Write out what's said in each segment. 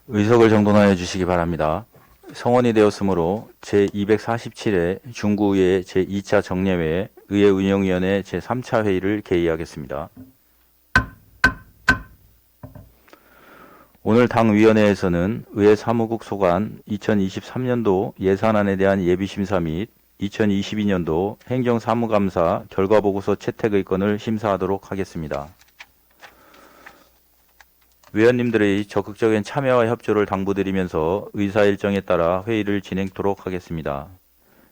의석을 정돈하여 주시기 바랍니다. 성원이 되었으므로 제247회 중구의회 제2차 정례회 의회운영위원회 제3차 회의를 개의하겠습니다. 오늘 당위원회에서는 의회 사무국 소관 2023년도 예산안에 대한 예비심사 및 2022년도 행정사무감사 결과보고서 채택의 건을 심사하도록 하겠습니다. 위원님들의 적극적인 참여와 협조를 당부드리면서 의사일정에 따라 회의를 진행토록 하겠습니다.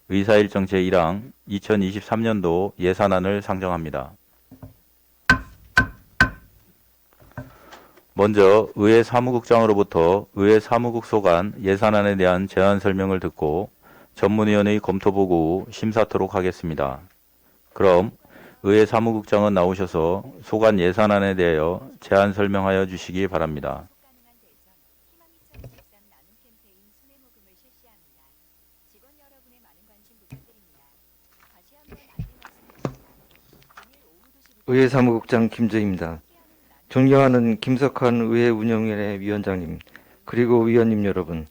의사일정 제1항 2023년도 예산안을 상정합니다. 먼저 의회 사무국장으로부터 의회 사무국 소관 예산안에 대한 제안 설명을 듣고 전문위원의 검토 보고 후 심사토록 하겠습니다. 그럼 의회 사무국장은 나오셔서 소관 예산안에 대하여 제안 설명하여 주시기 바랍니다. 의회 사무국장 김재입니다. 존경하는 김석환 의회운영위원회 위원장님, 그리고 위원님 여러분,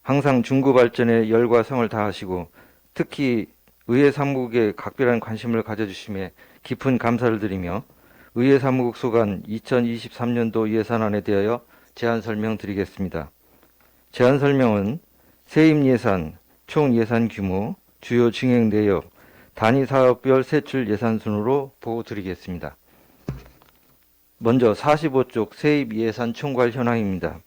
항상 중구 발전에 열과 성을 다하시고 특히 의회 사무국에 각별한 관심을 가져주심에 깊은 감사를 드리며 의회 사무국 소관 2023년도 예산안에 대하여 제안 설명드리겠습니다. 제안 설명은 세입 예산, 총 예산 규모, 주요 진행 내역, 단위 사업별 세출 예산 순으로 보고드리겠습니다. 먼저 45쪽 세입 예산 총괄 현황입니다.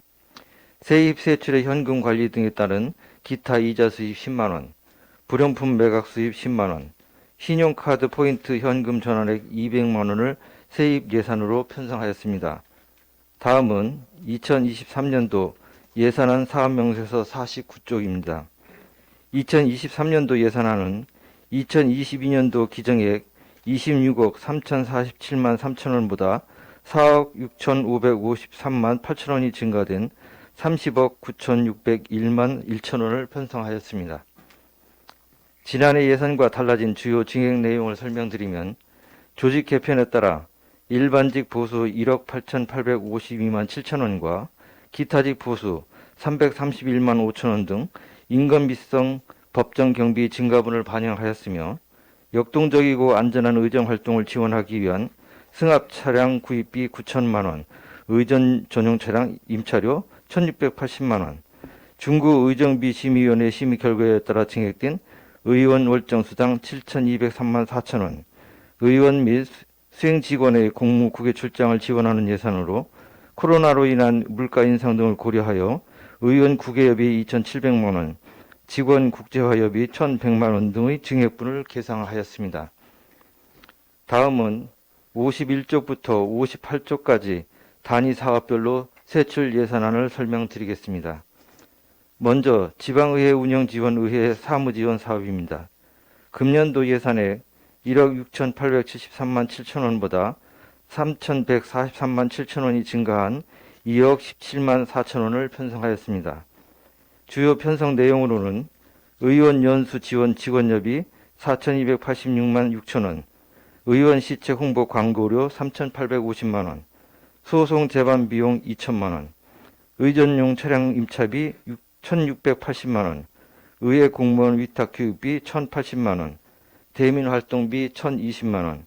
세입 세출의 현금 관리 등에 따른 기타 이자 수입 10만원, 불용품 매각 수입 10만원, 신용카드 포인트 현금 전환액 200만원을 세입 예산으로 편성하였습니다. 다음은 2023년도 예산안 사업명세서 49쪽입니다. 2023년도 예산안은 2022년도 기정액 26억 3047만 3천원보다 4억 6553만 8천원이 증가된 30억 9601만 1천원을 편성하였습니다. 지난해 예산과 달라진 주요 진행 내용을 설명드리면 조직 개편에 따라 일반직 보수 1억 8852만 7천원과 기타직 보수 331만 5천원 등 인건비성 법정 경비 증가분을 반영하였으며 역동적이고 안전한 의정활동을 지원하기 위한 승합 차량 구입비 9천만원, 의전 전용 차량 임차료 1680만원, 중구 의정비 심의위원회 심의 결과에 따라 증액된 의원 월정 수당 7203만 4천원, 의원 및 수행 직원의 공무 국외 출장을 지원하는 예산으로 코로나로 인한 물가 인상 등을 고려하여 의원 국외여비 2700만원, 직원 국제화여비 1100만원 등의 증액분을 계상하였습니다. 다음은 51쪽부터 58쪽까지 단위 사업별로 세출 예산안을 설명드리겠습니다. 먼저 지방의회 운영지원의회 사무지원 사업입니다. 금년도 예산액 1억 6,873만 7천원보다 3,143만 7천원이 증가한 2억 17만 4천원을 편성하였습니다. 주요 편성 내용으로는 의원 연수 지원 직원여비 4,286만 6천원, 의원 시책 홍보 광고료 3,850만원, 소송 재반 비용 2천만원, 의전용 차량 임차비 1,680만원, 의회 공무원 위탁 교육비 1,080만원, 대민활동비 1,020만원,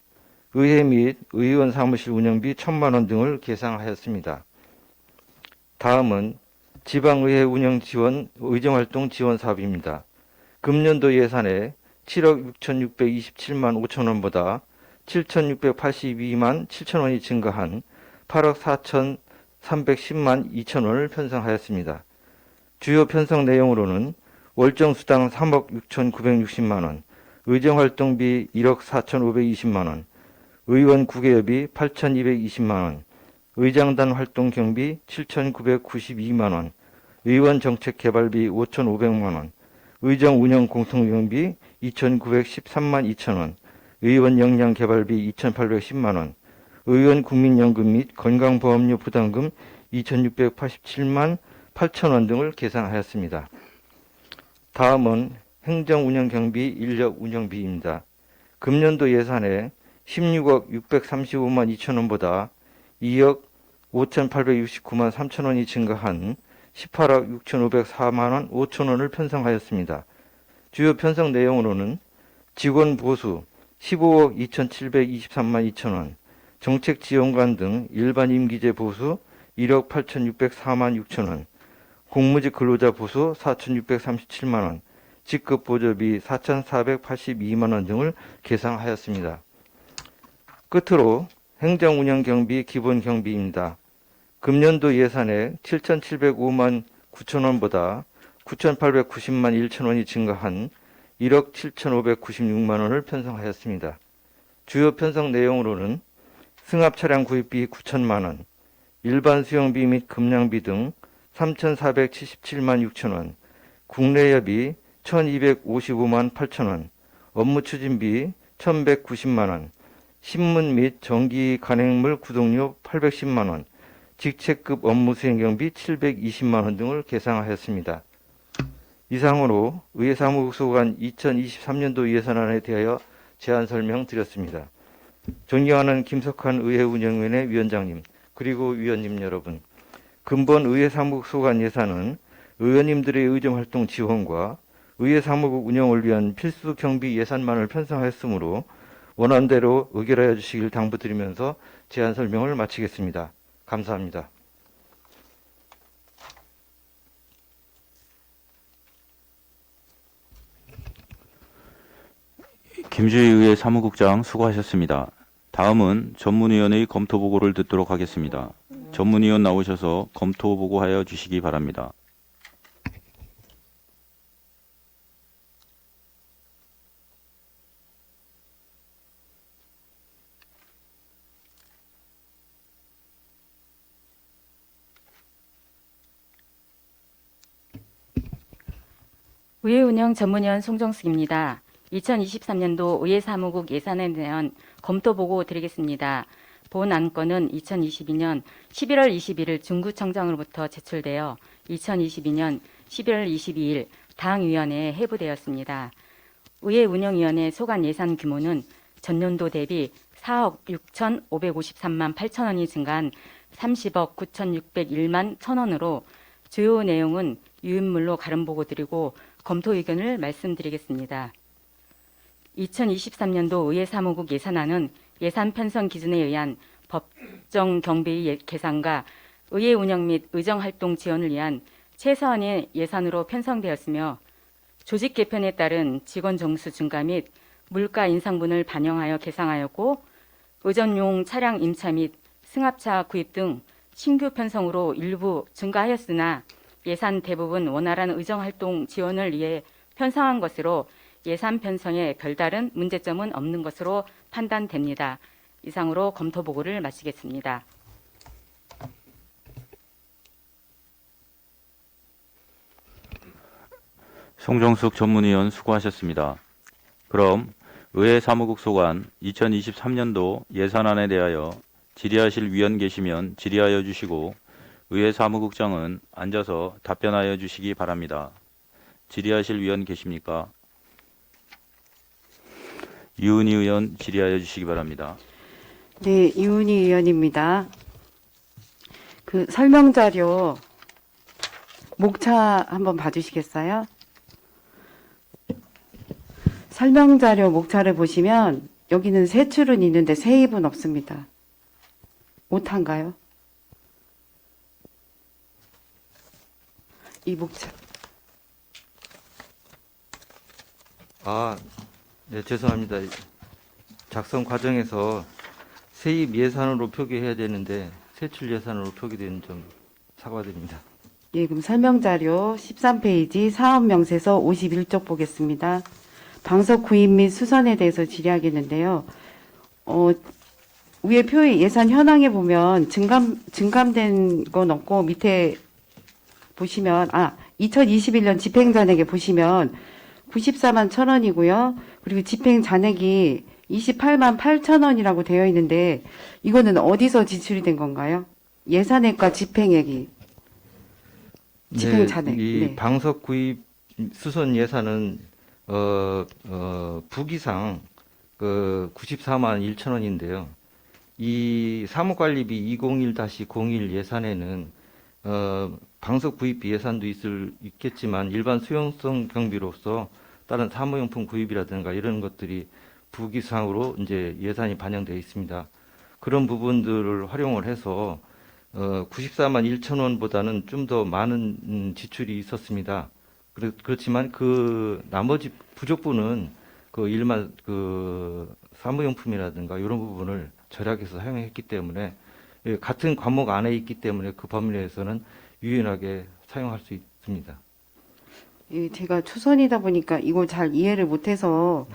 의회 및 의원 사무실 운영비 1,000만원 등을 계상하였습니다. 다음은 지방의회 운영 지원 의정활동 지원 사업입니다. 금년도 예산에 7억 6,627만 5천원보다 7,682만 7천원이 증가한 8억 4,310만 2천원을 편성하였습니다. 주요 편성 내용으로는 월정수당 3억 6,960만원, 의정활동비 1억 4,520만원, 의원 국외여비 8,220만원, 의장단 활동 경비 7,992만원, 의원 정책 개발비 5,500만원, 의정 운영 공통경비 2,913만 2천원, 의원 역량 개발비 2,810만원, 의원 국민연금 및 건강보험료 부담금 2,687만 8천원 등을 계상하였습니다. 다음은 행정운영경비 인력운영비입니다. 금년도 예산에 16억 635만 2천원보다 2억 5,869만 3천원이 증가한 18억 6,504만 원 5천 원을 편성하였습니다. 주요 편성 내용으로는 직원 보수 15억 2,723만 2천 원, 정책 지원관 등 일반 임기제 보수 1억 8,604만 6천 원, 공무직 근로자 보수 4,637만 원, 직급 보조비 4,482만 원 등을 계상하였습니다. 끝으로 행정운영경비 기본경비입니다. 금년도 예산액 7,705만 9천 원보다 9,890만 1천 원이 증가한 1억 7,596만 원을 편성하였습니다. 주요 편성 내용으로는 승합 차량 구입비 9천만 원, 일반 수영비 및 급량비 등 3,477만 6천 원, 국내여비 1,255만 8천 원, 업무 추진비 1,190만 원, 신문 및 정기 간행물 구독료 810만 원, 직책급 업무 수행경비 720만 원 등을 계상하였습니다. 이상으로 의회 사무국 소관 2023년도 예산안에 대하여 제안 설명드렸습니다. 존경하는 김석환 의회운영위원회 위원장님, 그리고 위원님 여러분, 근본 의회 사무국 소관 예산은 의원님들의 의정활동 지원과 의회 사무국 운영을 위한 필수 경비 예산만을 편성하였으므로 원안대로 의결하여 주시길 당부드리면서 제안 설명을 마치겠습니다. 감사합니다. 김주희 의회 사무국장 수고하셨습니다. 다음은 전문위원회의 검토보고를 듣도록 하겠습니다. 전문위원 나오셔서 검토보고하여 주시기 바랍니다. 의회 운영 전문위원 송정숙입니다. 2023년도 의회 사무국 예산에 대한 검토 보고 드리겠습니다. 본 안건은 2022년 11월 21일 중구청장으로부터 제출되어 2022년 11월 22일 당위원회에 회부되었습니다. 의회 운영위원회 소관 예산 규모는 전년도 대비 4억 6,553만 8천 원이 증가한 30억 9,601만 1천 원으로 주요 내용은 유인물로 가름 보고 드리고 검토 의견을 말씀드리겠습니다. 2023년도 의회 사무국 예산안은 예산 편성 기준에 의한 법정 경비 계산과 의회 운영 및 의정활동 지원을 위한 최소한의 예산으로 편성되었으며 조직 개편에 따른 직원 정수 증가 및 물가 인상분을 반영하여 계상하였고 의전용 차량 임차 및 승합차 구입 등 신규 편성으로 일부 증가하였으나 예산 대부분 원활한 의정활동 지원을 위해 편성한 것으로 예산 편성에 별다른 문제점은 없는 것으로 판단됩니다. 이상으로 검토 보고를 마치겠습니다. 송정숙 전문위원 수고하셨습니다. 그럼 의회 사무국 소관 2023년도 예산안에 대하여 질의하실 위원 계시면 질의하여 주시고 의회 사무국장은 앉아서 답변하여 주시기 바랍니다. 질의하실 위원 계십니까? 이은희 의원 질의하여 주시기 바랍니다. 네, 이은희 의원입니다. 그 설명자료 목차 한번 봐주시겠어요? 설명자료 목차를 보시면 여기는 세출은 있는데 세입은 없습니다. 오타인가요? 이 목차. 네, 죄송합니다. 작성 과정에서 세입 예산으로 표기해야 되는데 세출 예산으로 표기되는 점 사과드립니다. 예, 그럼 설명자료 13페이지 사업명세서 51쪽 보겠습니다. 방석 구입 및 수선에 대해서 질의하겠는데요. 위에 표의 예산 현황에 보면 증감된 건 없고 밑에 보시면 2021년 집행잔액에 보시면 94만 1,000원이고요. 그리고 집행잔액이 28만 8천 원이라고 되어 있는데 이거는 어디서 지출이 된 건가요? 예산액과 집행액이. 집행잔액. 이 네. 방석 구입 수선 예산은 부기상 94만 1천 원인데요. 이 사무관리비 201-01 예산에는 방석 구입 예산도 있겠지만 일반 수용성 경비로서 다른 사무용품 구입이라든가 이런 것들이 부기사항으로 이제 예산이 반영되어 있습니다. 그런 부분들을 활용을 해서 94만 1천 원보다는 좀 더 많은 지출이 있었습니다. 그렇지만 그 나머지 부족분은 그 일반 그 사무용품이라든가 이런 부분을 절약해서 사용했기 때문에 같은 과목 안에 있기 때문에 그 범위 내에서는 유연하게 사용할 수 있습니다. 예, 제가 초선이다 보니까 이걸 잘 이해를 못해서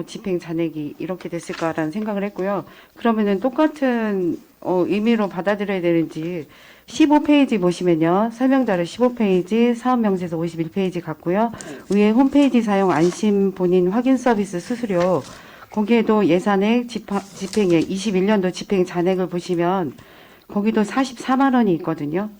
집행 잔액이 이렇게 됐을까라는 생각을 했고요. 그러면은 똑같은 의미로 받아들여야 되는지 15페이지 보시면요. 설명자료 15페이지, 사업명세서 51페이지 같고요. 위에 홈페이지 사용 안심 본인 확인 서비스 수수료 거기에도 예산액 집행액 21년도 집행 잔액을 보시면 거기도 44만 원이 있거든요.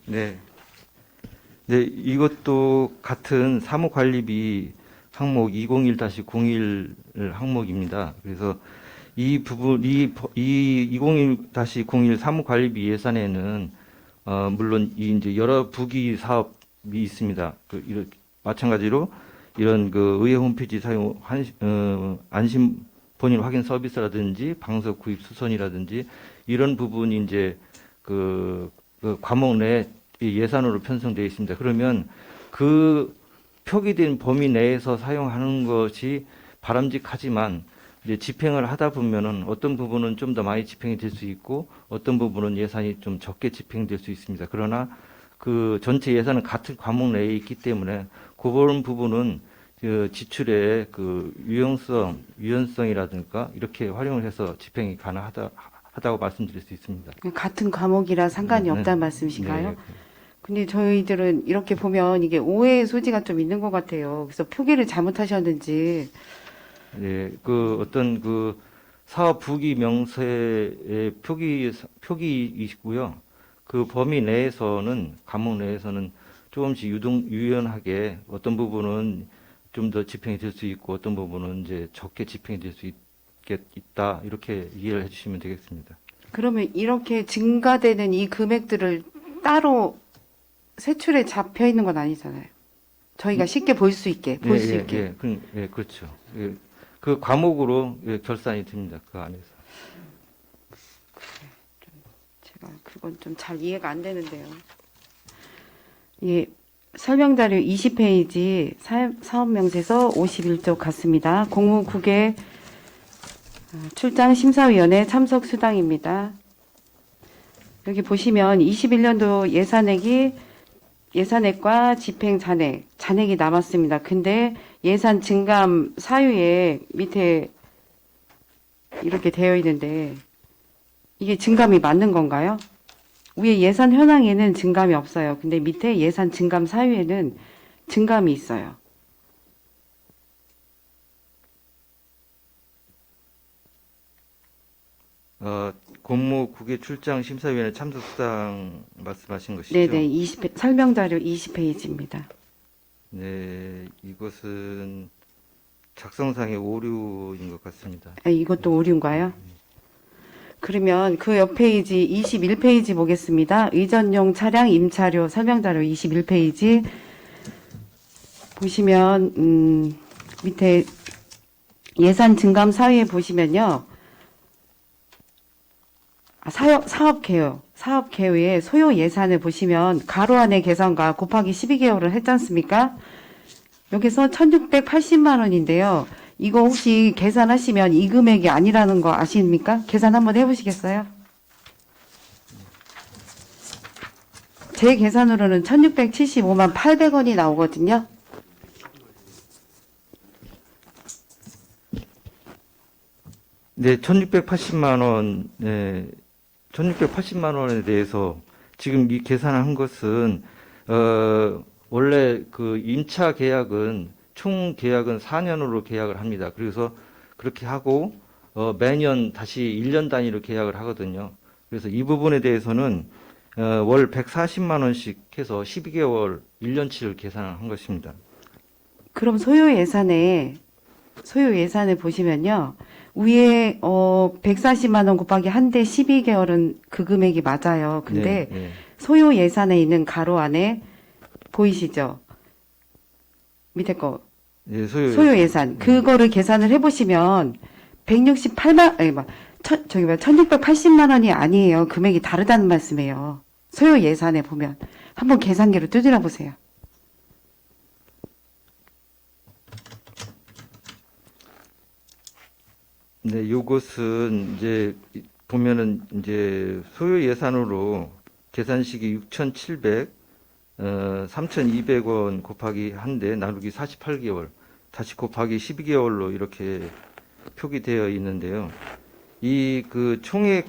네. 네, 이것도 같은 사무관리비 항목 201-01 항목입니다. 그래서 이 부분, 이 201-01 사무관리비 예산에는 물론 이제 여러 부기 사업이 있습니다. 마찬가지로 이런 그 의회 홈페이지 사용 안심 본인 확인 서비스라든지 방석 구입 수선이라든지 이런 부분이 이제 그 과목 내 예산으로 편성되어 있습니다. 그러면 그 표기된 범위 내에서 사용하는 것이 바람직하지만 이제 집행을 하다 보면은 어떤 부분은 좀 더 많이 집행이 될 수 있고 어떤 부분은 예산이 좀 적게 집행될 수 있습니다. 그러나 그 전체 예산은 같은 과목 내에 있기 때문에 그런 부분은 그 지출의 그 유연성이라든가 이렇게 활용을 해서 집행이 가능하다고 말씀드릴 수 있습니다. 같은 과목이라 상관이 네, 없다는 네. 말씀이신가요? 네. 근데 저희들은 이렇게 보면 이게 오해의 소지가 좀 있는 것 같아요. 그래서 표기를 잘못하셨는지. 예, 그 어떤 그 사업 부기 명세의 표기이고요. 그 범위 내에서는 과목 내에서는 조금씩 유연하게 어떤 부분은 좀 더 집행이 될 수 있고 어떤 부분은 이제 적게 집행이 될 수 있다 이렇게 이해를 해주시면 되겠습니다. 그러면 이렇게 증가되는 이 금액들을 따로 세출에 잡혀 있는 건 아니잖아요. 저희가 쉽게 볼 수 있게, 볼 수 있게. 그렇죠. 예, 그 과목으로 결산이 됩니다. 그 안에서. 제가 그건 좀 잘 이해가 안 되는데요. 예, 설명자료 20페이지 사업명세서 51쪽 같습니다. 공무국의 출장 심사위원회 참석 수당입니다. 여기 보시면 21년도 예산액과 집행 잔액이 남았습니다. 근데 예산 증감 사유에 밑에 이렇게 되어 있는데 이게 증감이 맞는 건가요? 위에 예산 현황에는 증감이 없어요. 근데 밑에 예산 증감 사유에는 증감이 있어요. 공무국의 출장 심사위원회 참석 수당 말씀하신 것이죠? 네네, 설명자료 20페이지입니다. 네, 이것은 작성상의 오류인 것 같습니다. 이것도 오류인가요? 그러면 그 옆 페이지 21페이지 보겠습니다. 의전용 차량 임차료 설명자료 21페이지 보시면 밑에 예산 증감 사유에 보시면요. 사업 개요의 소요 예산을 보시면 가로 안의 계산과 곱하기 12개월을 했지 않습니까? 여기서 1,680만 원인데요. 이거 혹시 계산하시면 이 금액이 아니라는 거 아십니까? 계산 한번 해보시겠어요? 제 계산으로는 1,675만 800원이 나오거든요. 네, 1,680만 원, 네, 1,680만 원에 대해서 지금 이 계산한 것은 원래 그 임차 계약은 총 계약은 4년으로 계약을 합니다. 그래서 그렇게 하고 매년 다시 1년 단위로 계약을 하거든요. 그래서 이 부분에 대해서는 월 140만 원씩 해서 12개월 1년치를 계산한 것입니다. 그럼 소요 예산에 소요 예산을 보시면요. 위에 140만 원 곱하기 한 대 12개월은 그 금액이 맞아요. 근데 네, 네. 소요 예산에 있는 가로 안에 보이시죠? 밑에 거 예, 소요 예산 그거를 계산을 해보시면 168만 아니 막 1680만 원이 아니에요. 금액이 다르다는 말씀이에요. 소요 예산에 보면 한번 계산기로 두드려 보세요. 네, 요것은 이제 보면은 이제 소요 예산으로 계산식이 3,200원 곱하기 한 대 나누기 48개월 다시 곱하기 12개월로 이렇게 표기되어 있는데요. 이 그 총액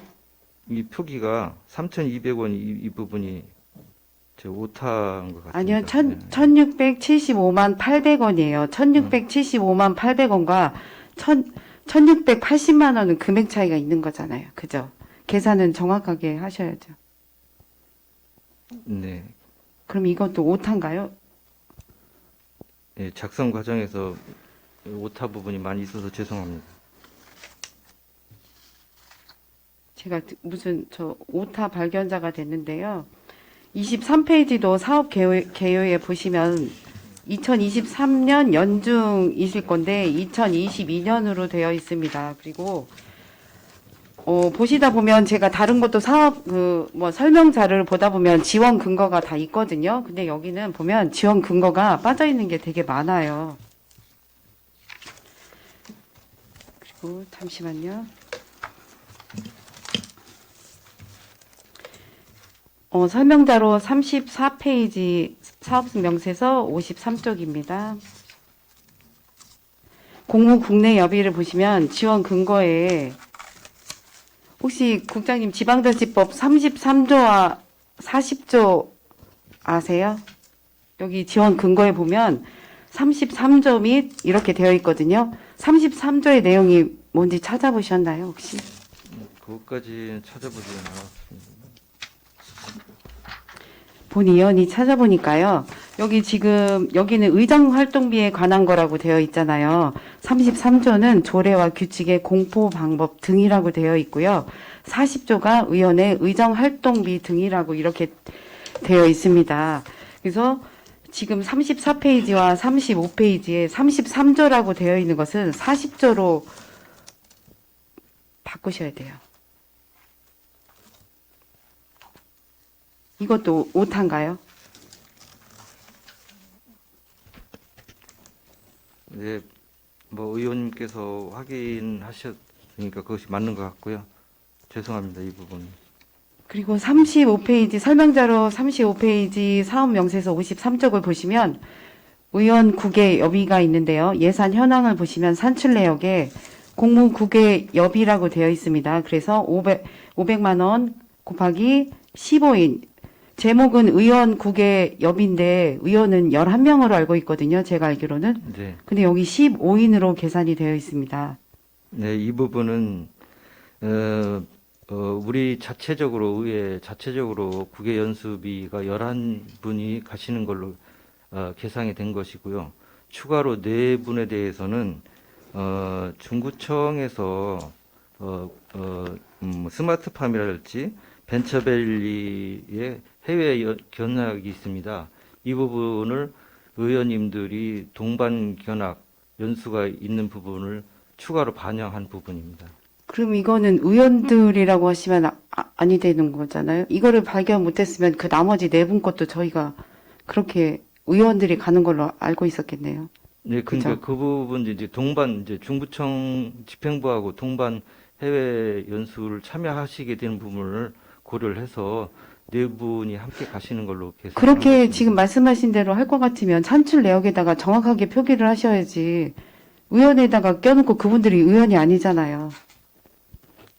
이 표기가 3,200원이 이 부분이 제 오타인 것 같습니다. 아니요, 네. 1675만 800원이에요. 1675만 800원과 1680만 원은 금액 차이가 있는 거잖아요. 그죠? 계산은 정확하게 하셔야죠. 네. 그럼 이것도 오타인가요? 예, 작성 과정에서 오타 부분이 많이 있어서 죄송합니다. 제가 무슨 저 오타 발견자가 됐는데요. 23페이지도 사업 개요에 보시면 2023년 연중이실 건데 2022년으로 되어 있습니다. 그리고 보시다 보면 제가 다른 것도 사업 설명자를 보다 보면 지원 근거가 다 있거든요. 근데 여기는 보면 지원 근거가 빠져 있는 게 되게 많아요. 그리고 잠시만요. 설명자로 34페이지 사업명세서 53쪽입니다. 공무 국내 여비를 보시면 지원 근거에 혹시 국장님 지방자치법 33조와 40조 아세요? 여기 지원 근거에 보면 33조 및 이렇게 되어 있거든요. 33조의 내용이 뭔지 찾아보셨나요, 혹시? 그것까지 찾아보지 않았습니다. 본의원이 찾아보니까요. 여기는 의정활동비에 관한 거라고 되어 있잖아요. 33조는 조례와 규칙의 공포 방법 등이라고 되어 있고요. 40조가 의원의 의정활동비 등이라고 이렇게 되어 있습니다. 그래서 지금 34페이지와 35페이지에 33조라고 되어 있는 것은 40조로 바꾸셔야 돼요. 이것도 오타인가요? 네, 뭐 의원님께서 확인하셨으니까 그것이 맞는 것 같고요. 죄송합니다, 이 부분. 그리고 35페이지 설명자로 35페이지 사업명세서 53쪽을 보시면 의원국의 여비가 있는데요. 예산 현황을 보시면 산출내역에 공무국의 여비라고 되어 있습니다. 그래서 500만 원 곱하기 15인 제목은 의원국의 여비인데 의원은 11명으로 알고 있거든요. 제가 알기로는. 네, 근데 여기 15인으로 계산이 되어 있습니다. 네, 이 부분은 우리 자체적으로 의회 자체적으로 국회 연수비가 11분이 가시는 걸로 계상이 된 것이고요. 추가로 4분에 대해서는 중구청에서 스마트팜이랄지 벤처밸리의 해외 견학이 있습니다. 이 부분을 의원님들이 동반 견학 연수가 있는 부분을 추가로 반영한 부분입니다. 그럼 이거는 의원들이라고 하시면 아니 되는 거잖아요. 이거를 발견 못했으면 그 나머지 4분 것도 저희가 그렇게 의원들이 가는 걸로 알고 있었겠네요. 네, 그러니까 그죠? 그 부분 이제 동반 이제 중구청 집행부하고 동반 해외 연수를 참여하시게 되는 부분을 고려를 해서 4분이 함께 가시는 걸로 계산. 그렇게 지금 말씀하신 대로 할 것 같으면 산출 내역에다가 정확하게 표기를 하셔야지 의원에다가 껴놓고 그분들이 의원이 아니잖아요.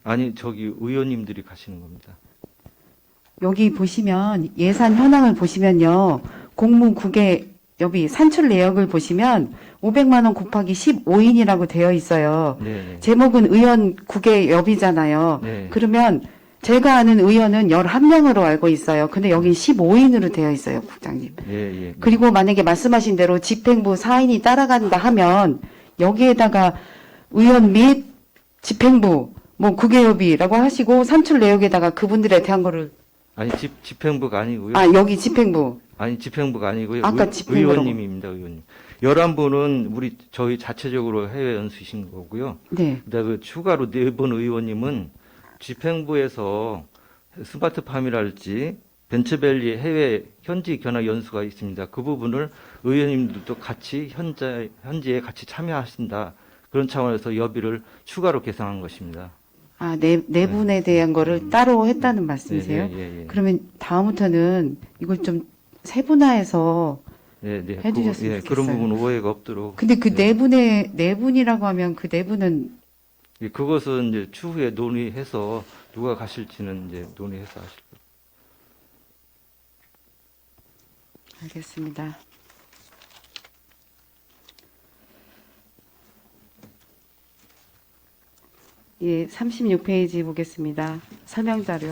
아니 저기 의원님들이 가시는 겁니다. 여기 보시면 예산 현황을 보시면요. 공무국의 여비 산출 내역을 보시면 500만 원 곱하기 15인이라고 되어 있어요. 네, 제목은 의원국의 여비잖아요. 네. 그러면 제가 아는 의원은 11명으로 알고 있어요. 근데 여긴 15인으로 되어 있어요, 국장님. 예, 예. 그리고 만약에 말씀하신 대로 집행부 4인이 따라간다 하면 여기에다가 의원 및 집행부, 뭐 국외협의라고 하시고 산출 내역에다가 그분들에 대한 거를 아니 집행부가 아니고요. 아 여기 집행부 아니 집행부가 아니고요. 아까 집행부라고. 의원님입니다. 의원님. 11분은 저희 자체적으로 해외 연수이신 거고요. 네. 그다음에 그 추가로 4분 의원님은 집행부에서 스마트팜이랄지 벤처밸리 해외 현지 견학 연수가 있습니다. 그 부분을 의원님들도 같이 현지에 같이 참여하신다. 그런 차원에서 여비를 추가로 계상한 것입니다. 아, 네 분에 대한 거를 따로 했다는 말씀이세요? 예. 그러면 다음부터는 이걸 좀 세분화해서 네. 해주셨으면 그런 좋겠어요. 부분 오해가 없도록. 근데 그 네 분이라고 하면 그 네 분은 예, 그것은 이제 추후에 논의해서 누가 가실지는 이제 논의해서 하실 거예요. 알겠습니다. 예, 36페이지 보겠습니다. 설명자료.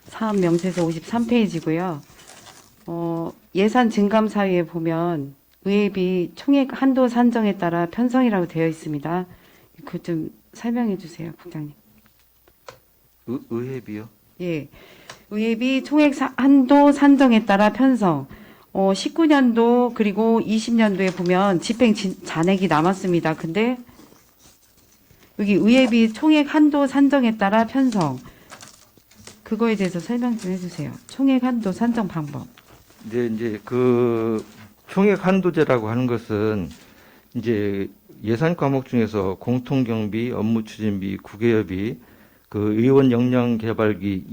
사업 명세서 53페이지고요. 예산 증감 사유에 보면 의회비 총액 한도 산정에 따라 편성이라고 되어 있습니다. 그거 좀 설명해 주세요, 국장님. 의회비요? 예. 의회비 총액 한도 산정에 따라 편성. 19년도 그리고 20년도에 보면 집행 잔액이 남았습니다. 근데 여기 의회비 총액 한도 산정에 따라 편성. 그거에 대해서 설명 좀 해주세요. 총액 한도 산정 방법. 네, 이제 그 총액 한도제라고 하는 것은 이제 예산 과목 중에서 공통경비, 업무추진비, 국외협의, 그 의원 역량 개발비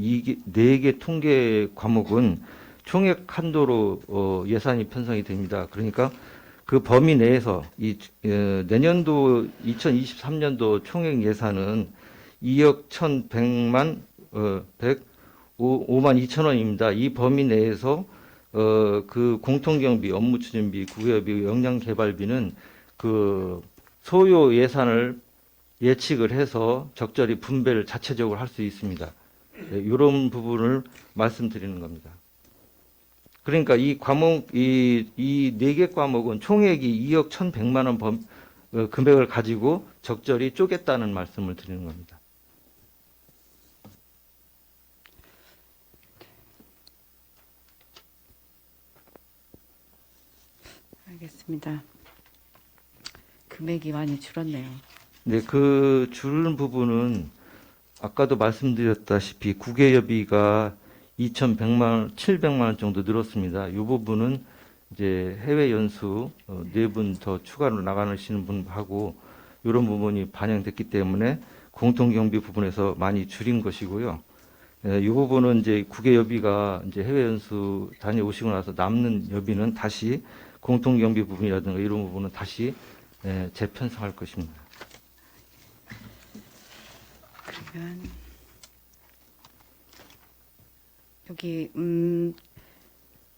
4개 통계 과목은 총액 한도로 예산이 편성이 됩니다. 그러니까 그 범위 내에서 내년도 2023년도 총액 예산은 2억 1,100만 5만 2천 원입니다. 이 범위 내에서 그 공통경비, 업무추진비, 국외협의, 역량개발비는 그 소요 예산을 예측을 해서 적절히 분배를 자체적으로 할 수 있습니다. 이런 부분을 말씀드리는 겁니다. 그러니까 이 과목, 이 4개 과목은 총액이 2억 1,100만 원 금액을 가지고 적절히 쪼갰다는 말씀을 드리는 겁니다. 알겠습니다. 금액이 많이 줄었네요. 네, 그 줄은 부분은 아까도 말씀드렸다시피 국외협의가 2,100만 원, 700만 원 정도 늘었습니다. 이 부분은 이제 해외 연수 4분 더 추가로 나가시는 분하고 이런 부분이 반영됐기 때문에 공통경비 부분에서 많이 줄인 것이고요. 이 부분은 이제 국외협의가 이제 해외 연수 다녀오시고 나서 남는 여비는 다시 공통경비 부분이라든가 이런 부분은 다시 재편성할 것입니다. 그러면 여기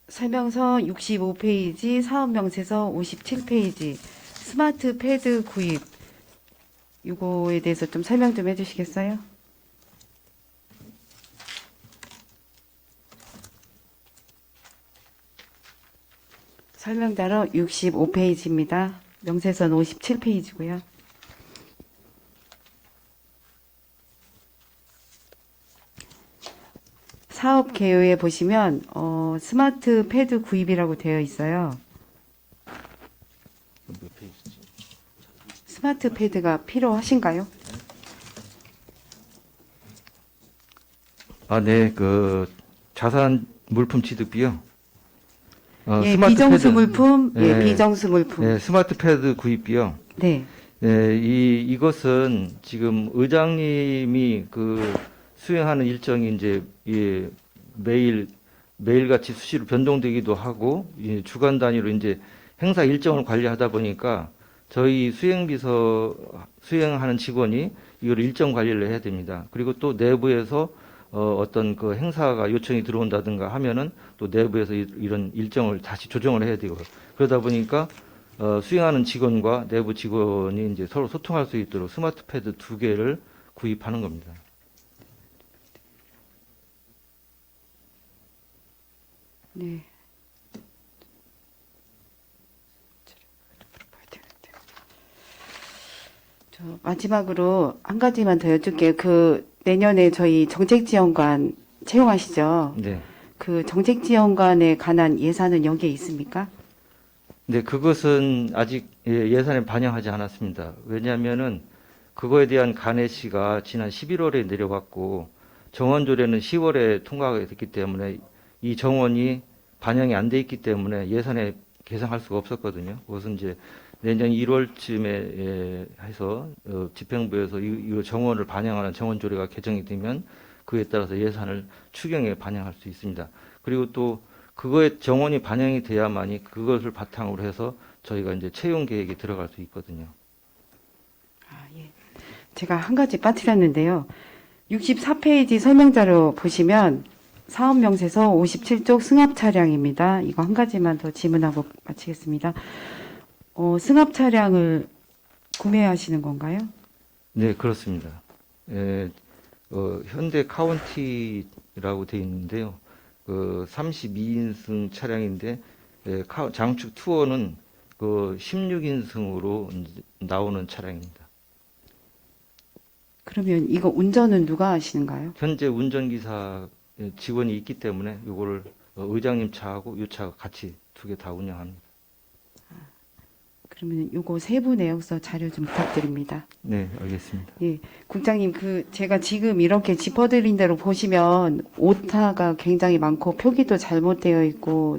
설명서 65페이지, 사업명세서 57페이지, 스마트 패드 구입 이거에 대해서 좀 설명 좀 해주시겠어요? 설명자료 65페이지입니다. 명세서는 57페이지고요. 사업 개요에 보시면 스마트 패드 구입이라고 되어 있어요. 몇 페이지지? 스마트 패드가 필요하신가요? 아, 네, 그 자산 물품 취득비요. 예, 스마트 비정수 패드. 물품, 예, 네. 비정수 물품. 네, 스마트 패드 구입비요. 네. 네, 이것은 지금 의장님이 그 수행하는 일정이 이제 매일같이 수시로 변동되기도 하고 주간 단위로 이제 행사 일정을 관리하다 보니까 저희 수행비서 수행하는 직원이 이걸 일정 관리를 해야 됩니다. 그리고 또 내부에서 어떤 그 행사가 요청이 들어온다든가 하면은 또 내부에서 이런 일정을 다시 조정을 해야 되고 그러다 보니까 수행하는 직원과 내부 직원이 이제 서로 소통할 수 있도록 스마트 패드 2개를 구입하는 겁니다. 네. 저 마지막으로 한 가지만 더 여쭙게요. 그 내년에 저희 정책지원관 채용하시죠? 네. 그 정책지원관에 관한 예산은 여기에 있습니까? 네, 그것은 아직 예산에 반영하지 않았습니다. 왜냐하면은 그거에 대한 간해시가 지난 11월에 내려갔고 정원조례는 10월에 통과가 됐기 때문에 이 정원이 반영이 안 돼 있기 때문에 예산에 계상할 수가 없었거든요. 그것은 이제 내년 1월쯤에 해서 집행부에서 이 정원을 반영하는 정원조례가 개정이 되면 그에 따라서 예산을 추경에 반영할 수 있습니다. 그리고 또 그거에 정원이 반영이 돼야만이 그것을 바탕으로 해서 저희가 이제 채용 계획에 들어갈 수 있거든요. 아, 예. 제가 한 가지 빠뜨렸는데요. 64페이지 설명자료 보시면 사업 명세서 57쪽 승합 차량입니다. 이거 한 가지만 더 질문하고 마치겠습니다. 승합 차량을 구매하시는 건가요? 네, 그렇습니다. 현대 카운티라고 되어 있는데요. 그 32인승 차량인데 장축 투어는 그 16인승으로 나오는 차량입니다. 그러면 이거 운전은 누가 하시는가요? 현재 운전기사 직원이 있기 때문에 이거를 의장님 차하고 이 차가 같이 두 개 다 운영합니다. 그러면 요거 세부 내역서 자료 좀 부탁드립니다. 네, 알겠습니다. 예, 국장님, 제가 지금 이렇게 짚어드린 대로 보시면 오타가 굉장히 많고 표기도 잘못되어 있고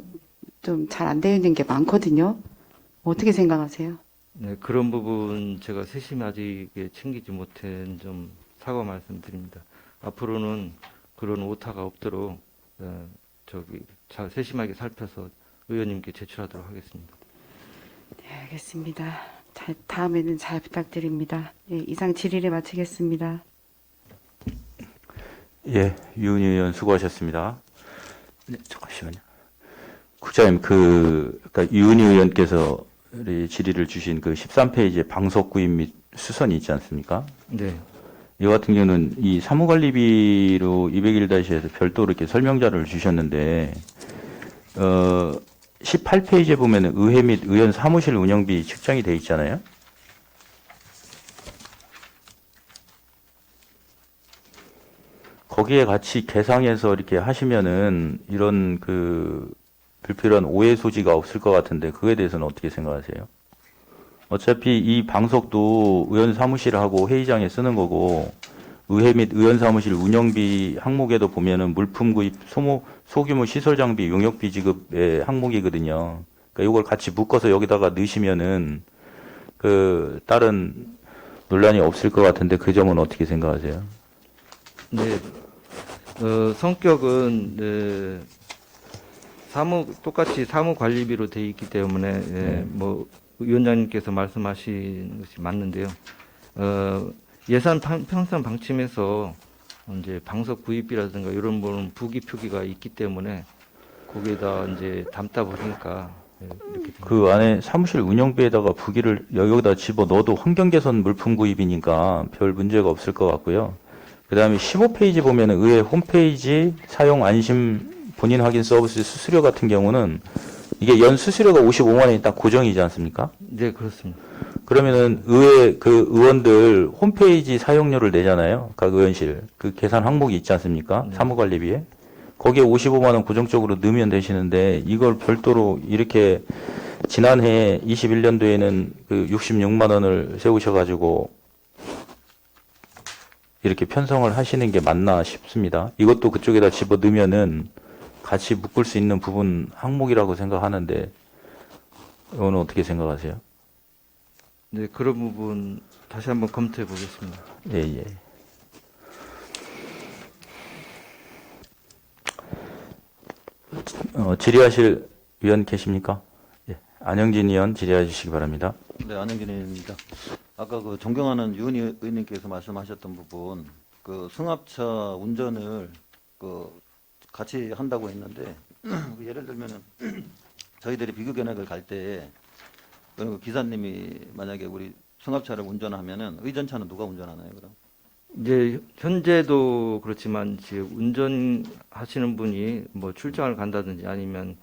좀 잘 안 되어 있는 게 많거든요. 어떻게 생각하세요? 네, 그런 부분 제가 세심하게 챙기지 못한 점 사과 말씀드립니다. 앞으로는 그런 오타가 없도록 잘 세심하게 살펴서 의원님께 제출하도록 하겠습니다. 네, 알겠습니다. 다음에는 잘 부탁드립니다. 예, 이상 질의를 마치겠습니다. 예, 유은희 의원 수고하셨습니다. 네, 잠시만요. 국장님, 그러니까 유은희 의원께서 우리 질의를 주신 그 13페이지에 방석 구입 및 수선이 있지 않습니까? 네, 이 같은 경우는 이 사무관리비로 201-에서 별도로 이렇게 설명자료를 주셨는데, 18페이지에 보면 의회 및 의원 사무실 운영비 측정이 돼 있잖아요. 거기에 같이 계상해서 이렇게 하시면은 이런 그 불필요한 오해 소지가 없을 것 같은데 그거에 대해서는 어떻게 생각하세요? 어차피 이 방석도 의원 사무실하고 회의장에 쓰는 거고 의회 및 의원 사무실 운영비 항목에도 보면은 물품 구입, 소규모 시설 장비, 용역비 지급의 항목이거든요. 그러니까 이걸 같이 묶어서 여기다가 넣으시면은 그 다른 논란이 없을 것 같은데 그 점은 어떻게 생각하세요? 네, 성격은 똑같이 사무관리비로 돼 있기 때문에 뭐 위원장님께서 말씀하신 것이 맞는데요. 예산 편성 방침에서 이제 방석 구입비라든가 이런 부분 부기 표기가 있기 때문에 거기에다 이제 담다 보니까 이렇게 그 안에 사무실 운영비에다가 부기를 여기다 집어 넣어도 환경 개선 물품 구입이니까 별 문제가 없을 것 같고요. 그 다음에 15페이지 보면은 의회 홈페이지 사용 안심 본인 확인 서비스 수수료 같은 경우는 이게 연 수수료가 55만 원이 딱 고정이지 않습니까? 네, 그렇습니다. 그러면은 의회 그 의원들 홈페이지 사용료를 내잖아요. 각 의원실 그 계산 항목이 있지 않습니까? 네. 사무관리비에 거기에 55만 원 고정적으로 넣으면 되시는데 이걸 별도로 이렇게 지난해 21년도에는 그 66만 원을 세우셔가지고 이렇게 편성을 하시는 게 맞나 싶습니다. 이것도 그쪽에다 집어 넣으면은 같이 묶을 수 있는 부분 항목이라고 생각하는데 이거는 어떻게 생각하세요? 네, 그런 부분 다시 한번 검토해 보겠습니다. 예, 예. 질의하실 위원 계십니까? 예. 안영진 의원 질의해 주시기 바랍니다. 네, 안영진 의원입니다. 아까 그 존경하는 유은희 의원님께서 말씀하셨던 부분, 그 승합차 운전을 그 같이 한다고 했는데 예를 들면은 저희들이 비교 견학을 갈 때 그 기사님이 만약에 우리 승합차를 운전하면은 의전차는 누가 운전하나요, 그럼? 이제 현재도 그렇지만 이제 운전하시는 분이 뭐 출장을 간다든지 아니면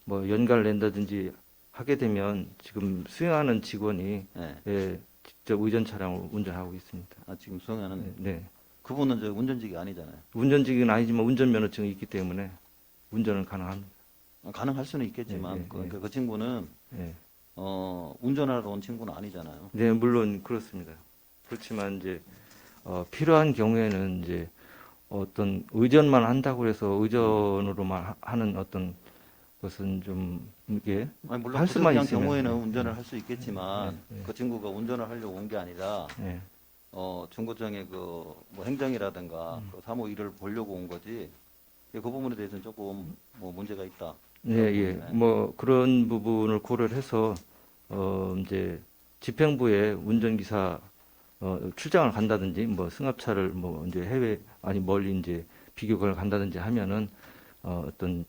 뭐 연가를 낸다든지 하게 되면 지금 수행하는 직원이 네. 직접 의전 차량을 운전하고 있습니다. 아, 지금 수행하는 네, 네. 그분은 저 운전직이 아니잖아요. 운전직은 아니지만 운전면허증이 있기 때문에 운전은 가능합니다. 가능할 수는 있겠지만 네, 네, 그러니까 그 친구는 네. 운전하러 온 친구는 아니잖아요. 네, 물론 그렇습니다. 그렇지만 이제 필요한 경우에는 이제 어떤 의전만 한다고 해서 의전으로만 하는 어떤 것은 좀 이게 아니, 물론 할 수만 부득이한 있으면, 경우에는 네. 운전을 할 수 있겠지만 네, 네. 그 친구가 운전을 하려고 온 게 아니라 네. 중고청의 그 뭐 행정이라든가 그 사무 일을 보려고 온 거지. 그 부분에 대해서는 조금 뭐 문제가 있다. 예, 예. 뭐 그런 부분을 고려를 해서 이제 집행부에 운전기사 출장을 간다든지 뭐 승합차를 뭐 이제 해외 아니 멀리 이제 비교를 간다든지 하면은 어떤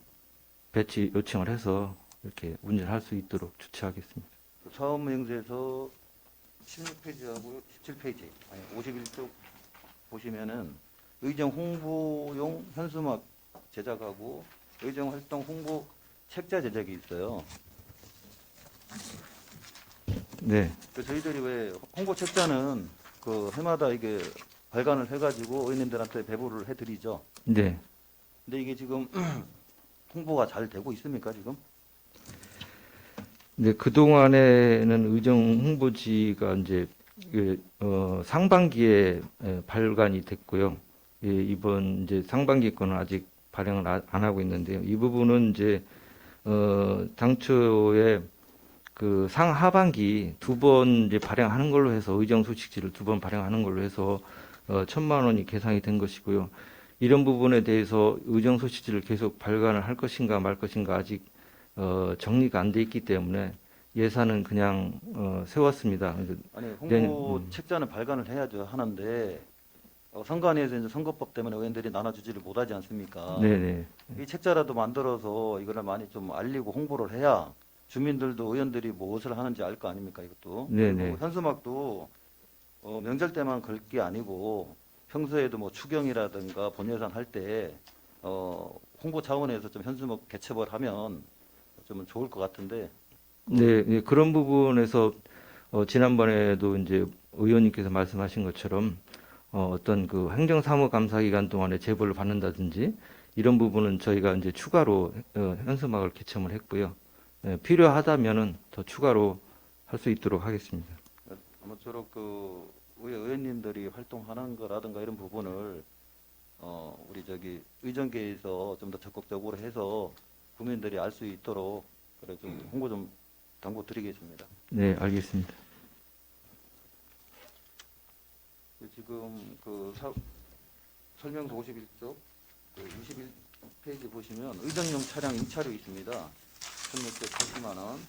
배치 요청을 해서 이렇게 운전할 수 있도록 조치하겠습니다. 처음 행세에서 16페이지하고 17페이지, 아니 51쪽 보시면은 의정 홍보용 현수막 제작하고 의정 활동 홍보 책자 제작이 있어요. 네, 그래서 저희들이 왜 홍보 책자는 그 해마다 이게 발간을 해가지고 의원님들한테 배부를 해드리죠. 네. 근데 이게 지금 홍보가 잘 되고 있습니까 지금? 네, 그동안에는 의정 홍보지가 이제 상반기에 발간이 됐고요. 예, 이번 이제 상반기 거는 아직 발행을 안 하고 있는데요. 이 부분은 이제 당초에 그 상하반기 두 번 이제 발행하는 걸로 해서 의정 소식지를 두 번 발행하는 걸로 해서 1,000만 원이 계상이 된 것이고요. 이런 부분에 대해서 의정 소식지를 계속 발간을 할 것인가 말 것인가 아직 정리가 안 돼 있기 때문에 예산은 그냥 세웠습니다. 아니 홍보 네, 책자는 발간을 해야죠 하는데 선관위에서 이제 선거법 때문에 의원들이 나눠주지를 못하지 않습니까? 네네. 이 책자라도 만들어서 이거를 많이 좀 알리고 홍보를 해야 주민들도 의원들이 무엇을 하는지 알 거 아닙니까 이것도. 네네. 그리고 현수막도 명절 때만 걸 게 아니고 평소에도 뭐 추경이라든가 본예산 할 때 홍보 차원에서 좀 현수막 개첩을 하면 좀 좋을 것 같은데. 네, 네, 그런 부분에서 지난번에도 이제 의원님께서 말씀하신 것처럼 어떤 그 행정사무감사 기간 동안에 제보를 받는다든지 이런 부분은 저희가 이제 추가로 현수막을 개첨을 했고요. 필요하다면은 더 추가로 할 수 있도록 하겠습니다. 아무쪼록 그 의원님들이 활동하는 거라든가 이런 부분을 우리 저기 의정계에서 좀 더 적극적으로 해서 국민들이 알 수 있도록 그래 좀 홍보 좀 당부드리겠습니다. 네, 알겠습니다. 지금 그 설명서 51쪽 그 21페이지 보시면 의정용 차량 2차로 있습니다. 1,680만 원.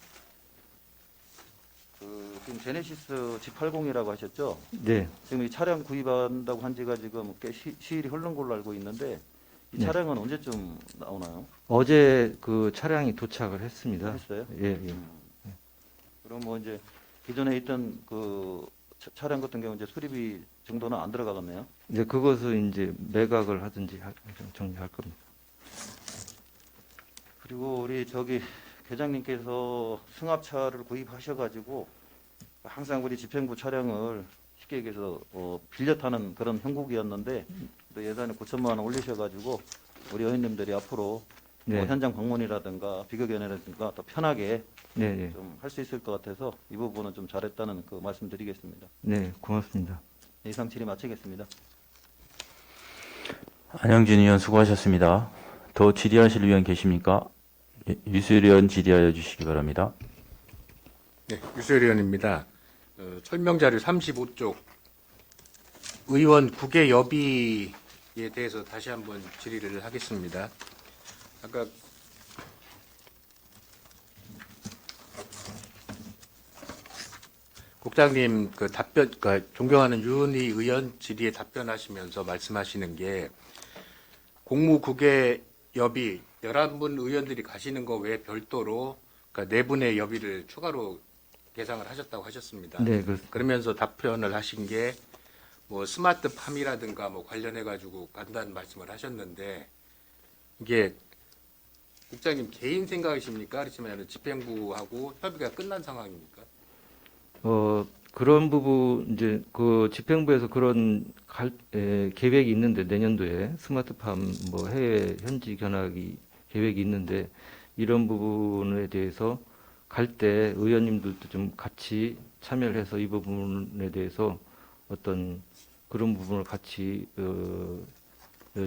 지금 제네시스 G80이라고 하셨죠? 네, 지금 이 차량 구입한다고 한 지가 지금 꽤 시일이 흐른 걸로 알고 있는데 이 네. 차량은 언제쯤 나오나요? 어제 그 차량이 도착을 했습니다. 했어요? 예, 예. 그럼 뭐 이제 기존에 있던 그 차량 같은 경우 이제 수리비 정도는 안 들어가겠네요. 이제 그것을 이제 매각을 하든지 정리할 겁니다. 그리고 우리 저기 계장님께서 승합차를 구입하셔가지고 항상 우리 집행부 차량을 쉽게 얘기해서 빌려 타는 그런 형국이었는데 또 예산에 9천만 원 올리셔가지고 우리 의원님들이 앞으로 네, 현장 방문이라든가 비교견이라든가 더 편하게 네, 네, 좀 할 수 있을 것 같아서 이 부분은 좀 잘했다는 그 말씀드리겠습니다. 네, 고맙습니다. 이상 질의 마치겠습니다. 안영진 의원 수고하셨습니다. 더 질의하실 의원 계십니까? 유수일 의원 질의하여 주시기 바랍니다. 네, 유수열 의원입니다. 설명자료 35쪽 의원 국외 여비에 대해서 다시 한번 질의를 하겠습니다. 아까 국장님 그 답변, 그러니까 존경하는 유은희 의원 질의에 답변하시면서 말씀하시는 게 공무 국외 여비 11분 의원들이 가시는 거 외에 별도로 그러니까 4분의 여비를 추가로 계상을 하셨다고 하셨습니다. 네, 그렇습니다. 그러면서 답변을 하신 게 뭐 스마트팜이라든가 뭐 관련해 가지고 간다는 말씀을 하셨는데 이게 국장님 개인 생각이십니까? 그렇지만 집행부하고 협의가 끝난 상황입니까? 그런 부분 이제 그 집행부에서 그런 계획이 있는데 내년도에 스마트팜 뭐 해외 현지 견학이 계획이 있는데 이런 부분에 대해서 갈 때 의원님들도 좀 같이 참여를 해서 이 부분에 대해서 어떤 그런 부분을 같이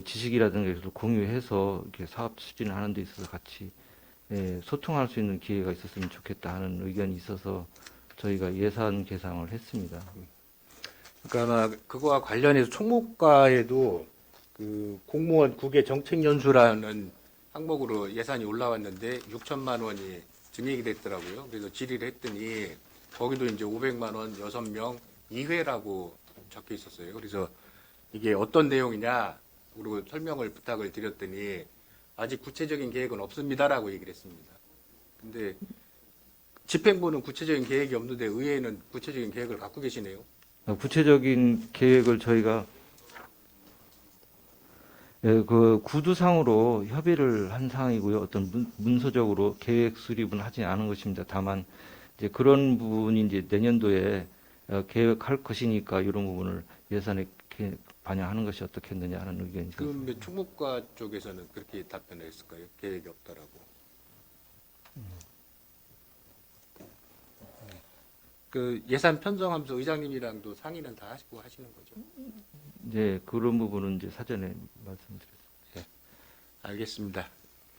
지식이라든가 이런 걸 공유해서 이렇게 사업 추진을 하는 데 있어서 같이 소통할 수 있는 기회가 있었으면 좋겠다 하는 의견이 있어서 저희가 예산 계상을 했습니다. 그러니까 아마 그거와 관련해서 총무과에도 그 공무원 국외 정책 연수라는 항목으로 예산이 올라왔는데 6천만 원이 증액이 됐더라고요. 그래서 질의를 했더니 거기도 이제 500만 원 6명 2회라고 적혀 있었어요. 그래서 이게 어떤 내용이냐 그리고 설명을 부탁을 드렸더니 아직 구체적인 계획은 없습니다라고 얘기를 했습니다. 근데 집행부는 구체적인 계획이 없는데 의회는 구체적인 계획을 갖고 계시네요. 구체적인 계획을 저희가 그 구두상으로 협의를 한 사항이고요. 어떤 문서적으로 계획 수립은 하지 않은 것입니다. 다만 이제 그런 부분이 이제 내년도에 계획할 것이니까 이런 부분을 예산에 반영하는 것이 어떻겠느냐 하는 의견이 있습니다. 그럼 총무과 쪽에서는 그렇게 답변을 했을까요? 계획이 없다라고. 그 예산 편성하면서 의장님이랑도 상의는 다 하시고 하시는 거죠? 네, 그런 부분은 이제 사전에 말씀드렸습니다. 알겠습니다.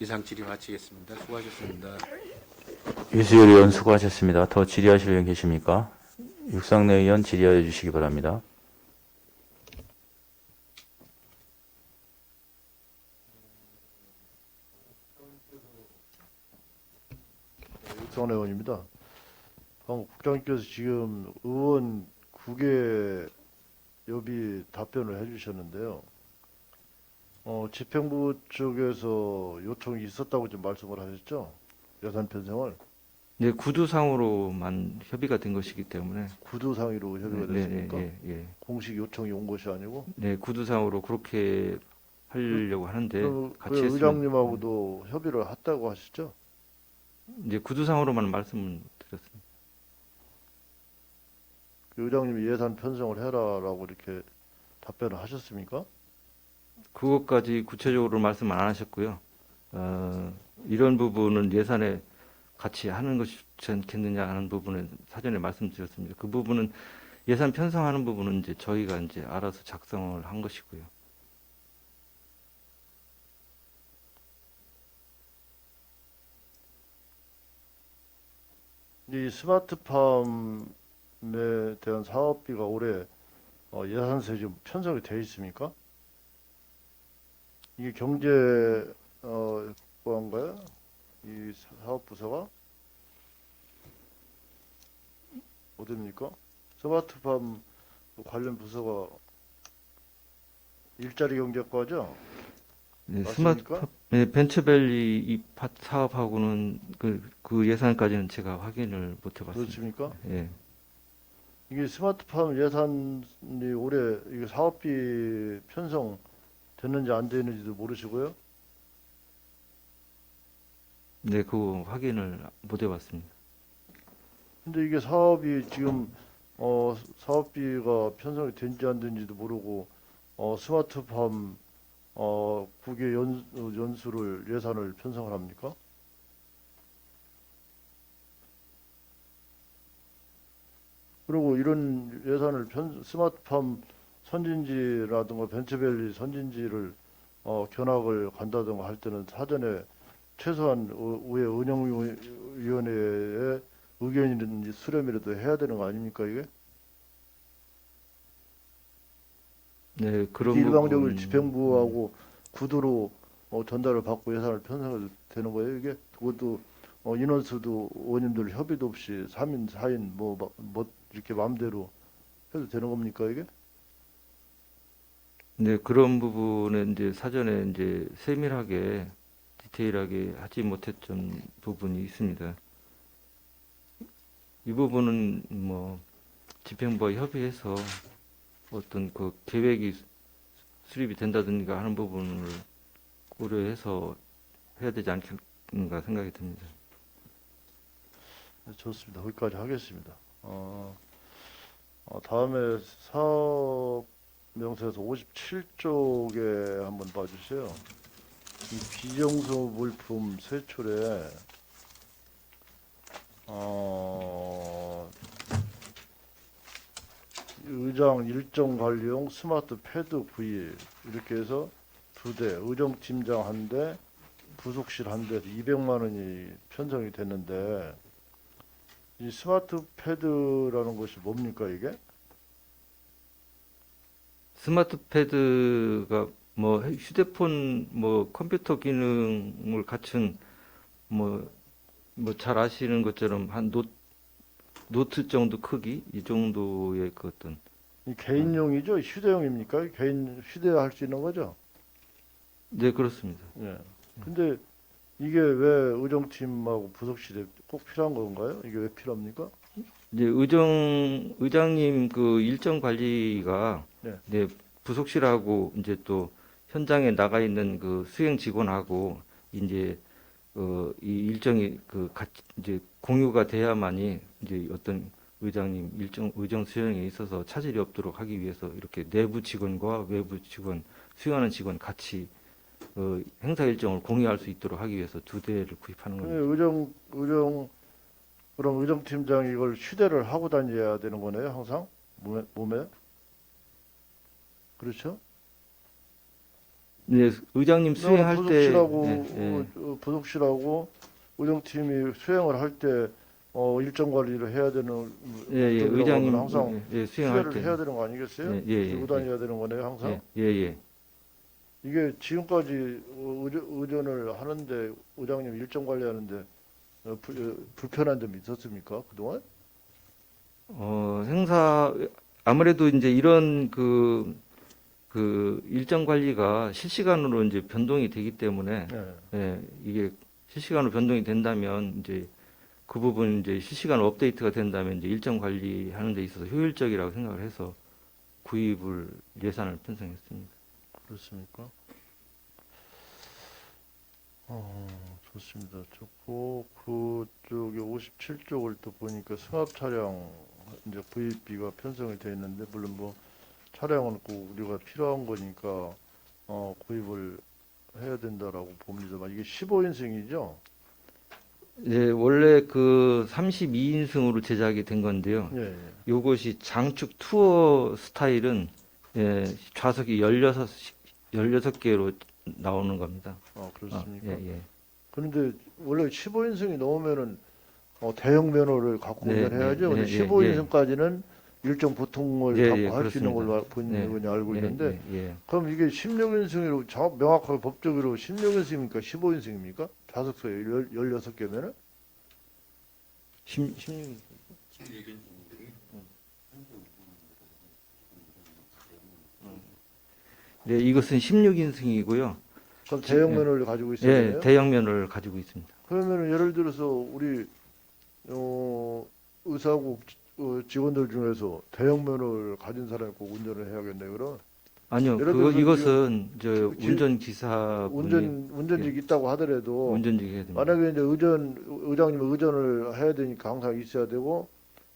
이상 질의 마치겠습니다. 수고하셨습니다. 유수열 의원 수고하셨습니다. 더 질의하실 의원 계십니까? 육상내 의원 질의하여 주시기 바랍니다. 육상 의원입니다. 방금 국장님께서 지금 의원 국외 여비 답변을 해주셨는데요. 집행부 쪽에서 요청이 있었다고 좀 말씀을 하셨죠? 예산 편성을 네, 구두상으로만 협의가 된 것이기 때문에 구두상의로 협의가 됐습니까? 예. 공식 요청이 온 것이 아니고. 네, 구두상으로 그렇게 하려고 하는데 그 같이 했으면 의장님하고도 협의를 했다고 하시죠? 이제 구두상으로만 말씀을 드렸습니다. 그 의장님이 예산 편성을 해라라고 이렇게 답변을 하셨습니까? 그것까지 구체적으로 말씀 안 하셨고요. 이런 부분은 예산에 같이 하는 것이 좋지 않겠느냐 하는 부분은 사전에 말씀드렸습니다. 그 부분은 예산 편성하는 부분은 이제 저희가 이제 알아서 작성을 한 것이고요. 이 스마트팜에 대한 사업비가 올해 예산서에 지금 편성이 되어 있습니까? 이게 경제부인가요? 이 사업부서가 어딥니까? 스마트팜 관련 부서가 일자리 경제과죠? 네, 맞습니까? 네, 벤처밸리 이 사업하고는 그 예산까지는 제가 확인을 못 해봤습니다. 그렇습니까? 예. 이게 스마트팜 예산이 올해 이게 사업비 편성 됐는지 안 됐는지도 모르시고요? 네, 그거 확인을 못 해봤습니다. 근데 이게 사업이 지금 사업비가 편성이 된지 안 된지도 모르고 스마트팜 국외 연수를 예산을 편성을 합니까? 그리고 이런 예산을 스마트팜 선진지라든가 벤처밸리 선진지를 견학을 간다든가 할 때는 사전에 최소한 의회 운영위원회의 의견이든 수렴이라도 해야 되는 거 아닙니까 이게? 네, 그런 일방적으로 부분 집행부하고 구두로 전달을 받고 예산을 편성해도 되는 거예요 이게? 그것도 인원수도 의원님들 협의도 없이 3인, 4인 뭐 이렇게 마음대로 해도 되는 겁니까 이게? 네, 그런 부분은 이제 사전에 이제 세밀하게 디테일하게 하지 못했던 부분이 있습니다. 이 부분은 뭐 집행부와 협의해서 어떤 그 계획이 수립이 된다든가 하는 부분을 고려해서 해야 되지 않겠는가 생각이 듭니다. 좋습니다. 거기까지 하겠습니다. 다음에 사업 명세서 57쪽에 한번 봐주세요. 이 비정수 물품 세출에 의장 일정 관리용 스마트 패드 구입 이렇게 해서 2대, 의정팀장 1대, 부속실 1대에서 200만 원이 편성이 됐는데 이 스마트 패드라는 것이 뭡니까 이게? 스마트 패드가 뭐 휴대폰 뭐 컴퓨터 기능을 갖춘 뭐 잘 아시는 것처럼 한 노트 정도 크기 이 정도의 그 어떤 이 개인용이죠? 휴대용입니까? 개인 휴대할 수 있는 거죠? 네 그렇습니다. 예. 근데 이게 왜 의정팀하고 부속실에 꼭 필요한 건가요? 이게 왜 필요합니까? 이제 의장님 그 일정 관리가 네. 네, 부속실하고 이제 또 현장에 나가 있는 그 수행 직원하고 이제 이 일정이 그 같이 이제 공유가 돼야만이 이제 어떤 의장님 의정 수행에 있어서 차질이 없도록 하기 위해서 이렇게 내부 직원과 외부 직원 수행하는 직원 같이 행사 일정을 공유할 수 있도록 하기 위해서 2대를 구입하는 근데 겁니다. 그럼 의정팀장이 이걸 휴대를 하고 다녀야 되는 거네요, 항상? 몸에? 그렇죠? 네, 의장님 수행할 때 부속실하고, 예, 부속실하고 의정팀이 수행을 할 때, 일정 관리를 해야 되는, 예, 의장님 항상 수행할 휴대를 때 해야 되는 거 아니겠어요? 들고 다녀야 되는 거네요, 항상? 예. 이게 지금까지 의전을 하는데, 의장님 일정 관리하는데, 불편한 점이 있었습니까, 그동안? 행사 아무래도 이제 이런 그 일정 관리가 실시간으로 이제 변동이 되기 때문에 네. 예, 이게 실시간으로 변동이 된다면 이제 그 부분 이제 실시간 업데이트가 된다면 이제 일정 관리하는 데 있어서 효율적이라고 생각을 해서 구입을 예산을 편성했습니다. 그렇습니까? 좋습니다. 좋고 그쪽에 57쪽을 또 보니까 승합 차량 이제 구입비가 편성이 되어 있는데 물론 뭐 차량은 꼭 우리가 필요한 거니까 구입을 해야 된다라고 봅니다만 이게 15인승이죠? 예, 원래 그 32인승으로 제작이 된 건데요. 예. 요것이 장축 투어 스타일은 예, 좌석이 16개로 나오는 겁니다. 그렇습니까? 예. 그런데 원래 15인승이 넘으면은 대형 면허를 갖고 네, 운전해야죠. 네, 근데 예, 15인승까지는 일정 보통을 예, 갖고 예, 할 수 있는 걸로 그렇습니다. 본인이 네, 그냥 알고 있는데 예. 그럼 이게 16인승으로 명확하게 법적으로 16인승입니까? 15인승입니까? 좌석수에 16개면은? 16. 네, 이것은 16인승이고요. 그럼 대형 예. 면허를 가지고 있어야 예, 되나요? 대형면허를 가지고 있습니다. 그러면은 예를 들어서 우리 의사국 직원들 중에서 대형 면허를 가진 사람이 꼭 운전을 해야겠네요. 그럼 아니요, 예를 들어서 이것은 저 기- 운전기사 운전직이 있다고 하더라도 운전직 해야 됩니다. 만약에 이제 의장님 의전을 해야 되니까 항상 있어야 되고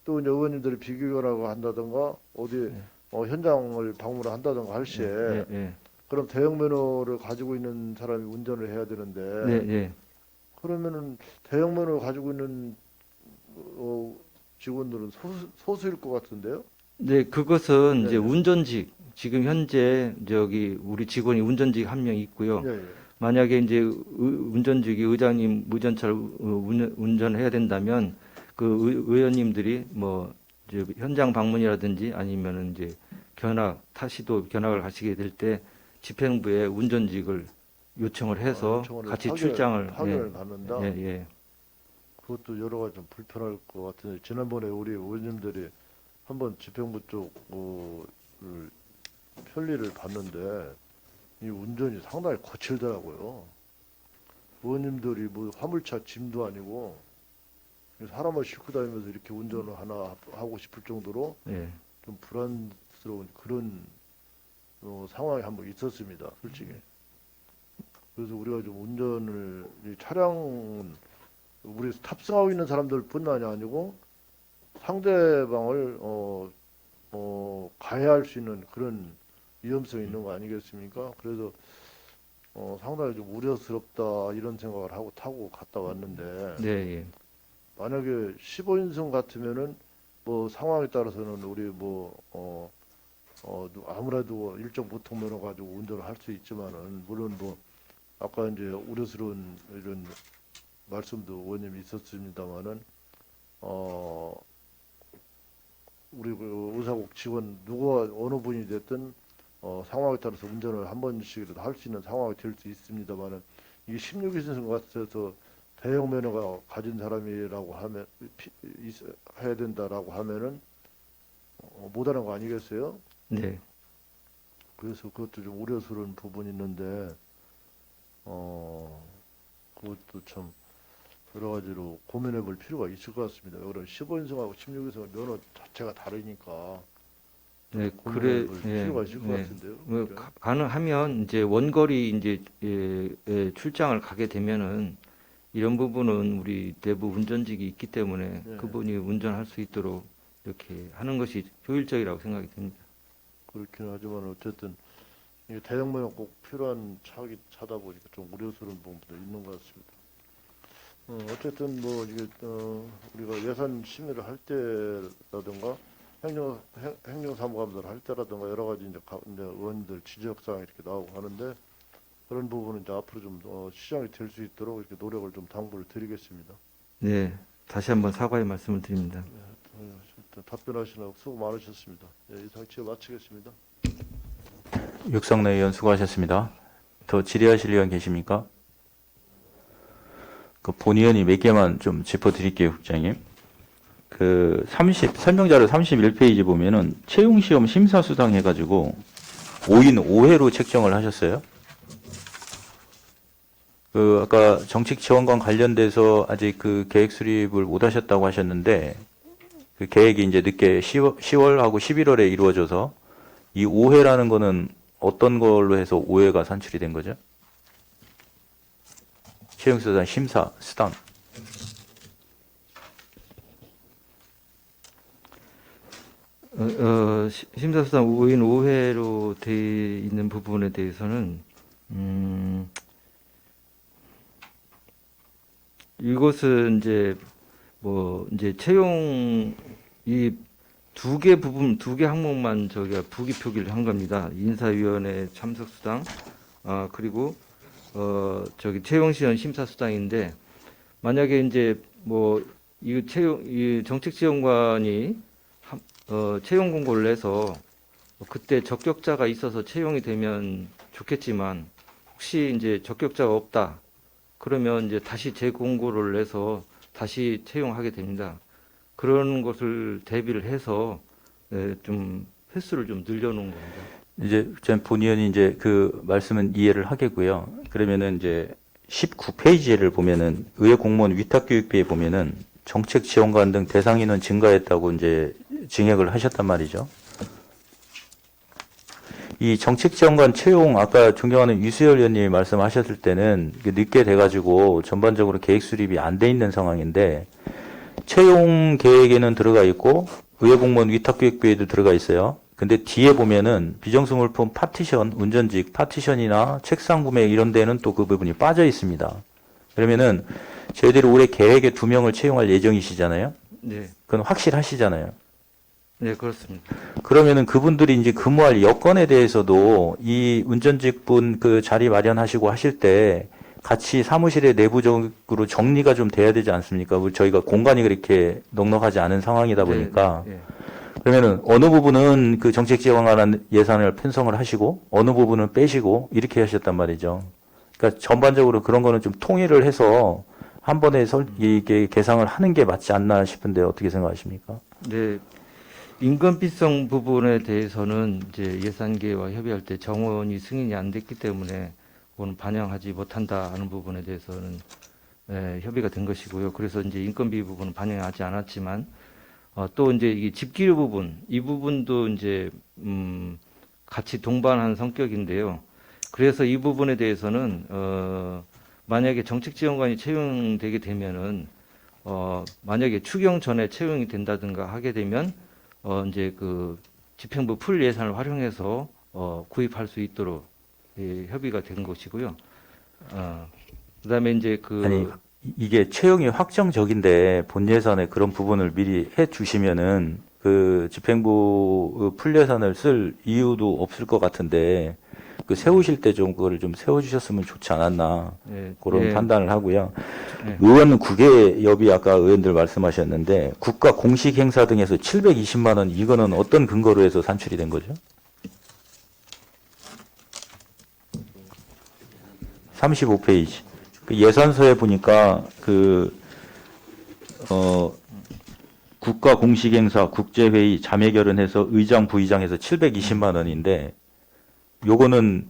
또 이제 의원님들이 비교결하고 한다든가 어디 네. 현장을 방문을 한다든가 할 시에 예. 그럼 대형 면허를 가지고 있는 사람이 운전을 해야 되는데 예. 그러면은 대형 면허를 가지고 있는 직원들은 소수일 것 같은데요? 네, 그것은 이제 네. 운전직 지금 현재 저기 우리 직원이 운전직 한 명 있고요. 예. 만약에 이제 운전직이 의장님 무전차를 운전해야 된다면 그 의원님들이 뭐 이제 현장 방문이라든지 아니면은 이제 견학을 가시게 될 때 집행부에 운전직을 요청을 해서 요청을 같이 파견- 출장을 파견을 받는다. 예. 그것도 여러 가지 좀 불편할 것 같은데 지난번에 우리 의원님들이 한번 집행부 쪽을 편리를 봤는데 이 운전이 상당히 거칠더라고요. 의원님들이 뭐 화물차 짐도 아니고 사람을 싣고 다니면서 이렇게 운전을 하나 하고 싶을 정도로 예. 좀 불안스러운 그런 상황이 한번 있었습니다, 솔직히. 그래서 우리가 좀 운전을 이 차량은 우리 탑승하고 있는 사람들뿐만이 아니고 상대방을 가해할 수 있는 그런 위험성이 있는 거 아니겠습니까? 그래서 상당히 좀 우려스럽다 이런 생각을 하고 타고 갔다 왔는데 네, 예. 만약에 15인승 같으면은 뭐 상황에 따라서는 우리 아무래도 일정 보통면허 가지고 운전을 할 수 있지만은 물론 뭐 아까 이제 우려스러운 이런 말씀도 의원님이 있었습니다만은 우리 그 의사국 직원 누가 어느 분이 됐든 상황에 따라서 운전을 한 번씩이라도 할 수 있는 상황이 될 수 있습니다만은 이게 16인승 같아서 대형 면허가 가진 사람이라고 하면 해야 된다라고 하면은 못하는 거 아니겠어요? 네. 그래서 그것도 좀 우려스러운 부분이 있는데 그것도 참 여러 가지로 고민해 볼 필요가 있을 것 같습니다. 그런 15인승하고 16인승 면허 자체가 다르니까 네, 고민해 볼 예, 필요가 있을 것 네. 같은데요. 뭐 가능하면 이제 원거리 이제 출장을 가게 되면은 이런 부분은 우리 내부 운전직이 있기 때문에 네. 그분이 운전할 수 있도록 이렇게 하는 것이 효율적이라고 생각이 듭니다. 그렇긴 하지만 어쨌든 이게 대형 면허 꼭 필요한 차다 보니까 좀 우려스러운 부분도 있는 것 같습니다. 어쨌든 뭐 이게 우리가 예산 심의를 할 때라든가 행정사무감사를 할 때라든가 여러 가지 이제 의원들 지적사항 이렇게 나오고 하는데 그런 부분은 이제 앞으로 좀 시장이 될 수 있도록 이렇게 노력을 좀 당부를 드리겠습니다. 네, 다시 한번 사과의 말씀을 드립니다. 답변하시느라고 수고 많으셨습니다. 예, 이상 취업 마치겠습니다. 육성래 의원 수고하셨습니다. 더 질의하실 의원 계십니까? 그 본의원이 몇 개만 좀 짚어드릴게요, 국장님. 설명자료 31페이지 보면은 채용시험 심사수당 해가지고 5인 5회로 책정을 하셨어요. 아까 정책 지원관 관련돼서 아직 그 계획 수립을 못 하셨다고 하셨는데, 그 계획이 이제 늦게 10월하고 11월에 이루어져서 이 5회라는 거는 어떤 걸로 해서 5회가 산출이 된 거죠? 채용수당 심사 수당. 심사수당 5인 5회로 돼 있는 부분에 대해서는 이것은 이제 이제 채용 이 두 개 항목만 저기가 부기 표기를 한 겁니다. 인사위원회 참석 수당, 그리고 저기 채용 시험 심사 수당인데 만약에 이제 이 정책 지원관이 채용 공고를 내서 그때 적격자가 있어서 채용이 되면 좋겠지만 혹시 이제 적격자가 없다 그러면 이제 다시 재공고를 내서 다시 채용하게 됩니다. 그런 것을 대비를 해서 좀 횟수를 좀 늘려놓은 겁니다. 이제 전 본의원이 이제 그 말씀은 이해를 하겠고요. 그러면은 이제 19페이지를 보면은 의회 공무원 위탁교육비에 보면은 정책 지원관 등 대상 인원 증가했다고 이제 증액을 하셨단 말이죠. 이 정책 지원관 채용 아까 존경하는 유수열 의원님이 말씀하셨을 때는 늦게 돼가지고 전반적으로 계획 수립이 안 돼 있는 상황인데 채용 계획에는 들어가 있고 의회 공무원 위탁교육비에도 들어가 있어요. 근데 뒤에 보면은 비정수물품 파티션, 운전직 파티션이나 책상 구매 이런 데는 또 그 부분이 빠져 있습니다. 그러면은 저희들이 올해 계획에 2명을 채용할 예정이시잖아요. 네, 그건 확실하시잖아요. 네 그렇습니다. 그러면은 그분들이 이제 근무할 여건에 대해서도 이 운전직분 그 자리 마련하시고 하실 때 같이 사무실에 내부적으로 정리가 좀 돼야 되지 않습니까? 저희가 공간이 그렇게 넉넉하지 않은 상황이다 보니까. 네. 그러면은 어느 부분은 그 정책 지원관 예산을 편성을 하시고 어느 부분은 빼시고 이렇게 하셨단 말이죠. 그러니까 전반적으로 그런 거는 좀 통일을 해서 한 번에 이게 계상을 하는 게 맞지 않나 싶은데 어떻게 생각하십니까? 네, 인건비성 부분에 대해서는 이제 예산계와 협의할 때 정원이 승인이 안 됐기 때문에 그거는 반영하지 못한다 하는 부분에 대해서는 협의가 된 것이고요. 그래서 이제 인건비 부분은 반영하지 않았지만 또 이제 이 집기류 부분 이 부분도 이제 같이 동반한 성격인데요. 그래서 이 부분에 대해서는 만약에 정책 지원관이 채용되게 되면은 만약에 추경 전에 채용이 된다든가 하게 되면 이제 그 집행부 풀 예산을 활용해서 구입할 수 있도록 협의가 된 것이고요. 그다음에 이제 아니, 이게 채용이 확정적인데 본 예산에 그런 부분을 미리 해 주시면은 그 집행부 풀 예산을 쓸 이유도 없을 것 같은데 그 세우실 때 좀 그거를 좀 세워주셨으면 좋지 않았나 예, 그런 예, 판단을 하고요. 네. 의원 국외협의 아까 의원들 말씀하셨는데 국가 공식 행사 등에서 720만 원 이거는 어떤 근거로 해서 산출이 된 거죠? 35페이지. 그 예산서에 보니까 국가 공식 행사, 국제회의, 자매결연해서 의장, 부의장해서 720만 원인데 요거는